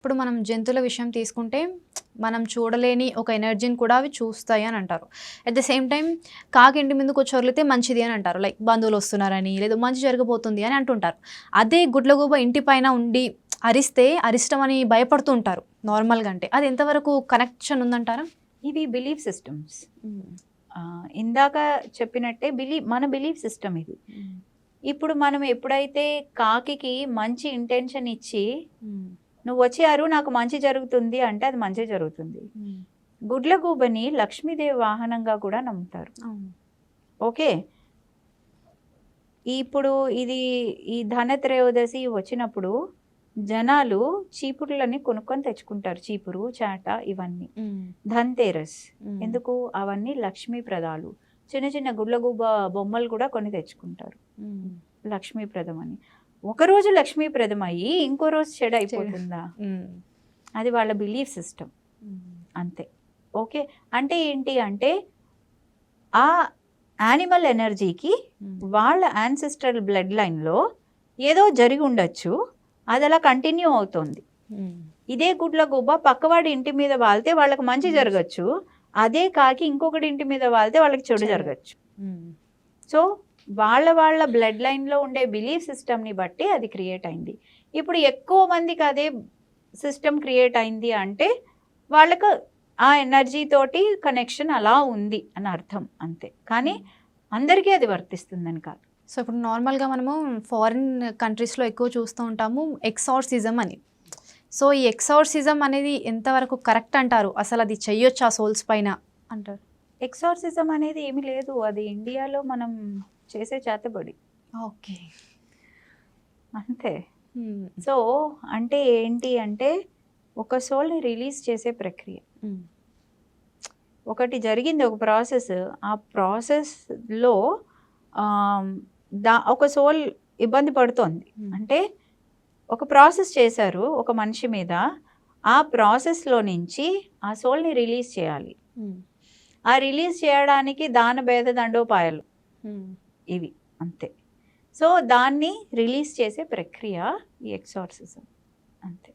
ఇప్పుడు మనం జంతువుల విషయం తీసుకుంటే మనం చూడలేని ఒక ఎనర్జీని కూడా అవి చూస్తాయి అని అంటారు. అట్ ద సేమ్ టైం కాకి ఇంటి ముందుకు వచ్చి ఒర్లితే మంచిది అని అంటారు. లైక్ బంధువులు వస్తున్నారని లేదా మంచి జరగబోతుంది అని అంటుంటారు. అదే గుడ్లగూబ ఇంటి పైన ఉండి అరిస్తే అరిష్టం అని భయపడుతూ ఉంటారు నార్మల్గా. అంటే అది ఎంతవరకు కనెక్షన్ ఉందంటారా? ఇవి బిలీఫ్ సిస్టమ్స్. ఇందాక చెప్పినట్టే మన బిలీఫ్ సిస్టమ్ ఇది. ఇప్పుడు మనం ఎప్పుడైతే కాకికి మంచి ఇంటెన్షన్ ఇచ్చి నువ్వు వచ్చి అరు నాకు మంచి జరుగుతుంది అంటే అది మంచి జరుగుతుంది. గుడ్లగూబని లక్ష్మీదేవి వాహనంగా కూడా నమ్ముతారు. ఓకే, ఇప్పుడు ఈ ధనత్రయోదశి వచ్చినప్పుడు జనాలు చీపుర్లని కొనుక్కొని తెచ్చుకుంటారు. చీపురు, చాట ఇవన్నీ. ధన్తేరస్ ఎందుకు? అవన్నీ లక్ష్మీప్రదాలు. చిన్న చిన్న గుడ్లగూబ బొమ్మలు కూడా కొని తెచ్చుకుంటారు లక్ష్మీప్రదం అని. ఒకరోజు లక్ష్మీప్రదం అయ్యి ఇంకో రోజు చెడు అయిపోతుందా? అది వాళ్ళ బిలీఫ్ సిస్టమ్ అంతే. ఓకే, అంటే ఏంటి అంటే ఆ యానిమల్ ఎనర్జీకి వాళ్ళ యాన్సిస్ట్రల్ బ్లడ్ లైన్లో ఏదో జరిగి ఉండొచ్చు, అది అలా కంటిన్యూ అవుతుంది. ఇదే గుడ్లగూబ పక్కవాడి ఇంటి మీద వాళ్తే వాళ్ళకి మంచి జరగచ్చు, అదే కాకి ఇంకొకటి ఇంటి మీద వాళ్తే వాళ్ళకి చెడు జరగచ్చు. సో వాళ్ళ బ్లడ్ లైన్లో ఉండే బిలీఫ్ సిస్టమ్ని బట్టి అది క్రియేట్ అయింది. ఇప్పుడు ఎక్కువ మందికి అదే సిస్టమ్ క్రియేట్ అయింది అంటే వాళ్ళకు ఆ ఎనర్జీ తోటి కనెక్షన్ అలా ఉంది అని అర్థం అంతే. కానీ అందరికీ అది వర్తిస్తుందని కాదు. సో ఇప్పుడు నార్మల్గా మనము ఫారిన్ కంట్రీస్లో ఎక్కువ చూస్తూ ఉంటాము ఎక్సార్సిజం అని. సో ఈ ఎక్సార్సిజం అనేది ఎంతవరకు కరెక్ట్ అంటారు? అసలు అది చెయ్యొచ్చు ఆ సోల్స్ పైన అంటారు? ఎక్సార్సిజం అనేది ఏమీ లేదు, అది ఇండియాలో మనం చేసే చేతబడి. ఓకే, అంతే. సో అంటే ఏంటి అంటే ఒక సోల్ని రిలీజ్ చేసే ప్రక్రియ. ఒకటి జరిగింది, ఒక ప్రాసెస్. ఆ ప్రాసెస్లో ఒక సోల్ ఇబ్బంది పడుతోంది అంటే ఒక ప్రాసెస్ చేశారు ఒక మనిషి మీద, ఆ ప్రాసెస్లో నుంచి ఆ సోల్ని రిలీజ్ చేయాలి. ఆ రిలీజ్ చేయడానికి దాన భేద దండోపాయాలు ఇవి అంతే. సో దాన్ని రిలీజ్ చేసే ప్రక్రియ ఈ ఎక్సార్సిజం అంతే.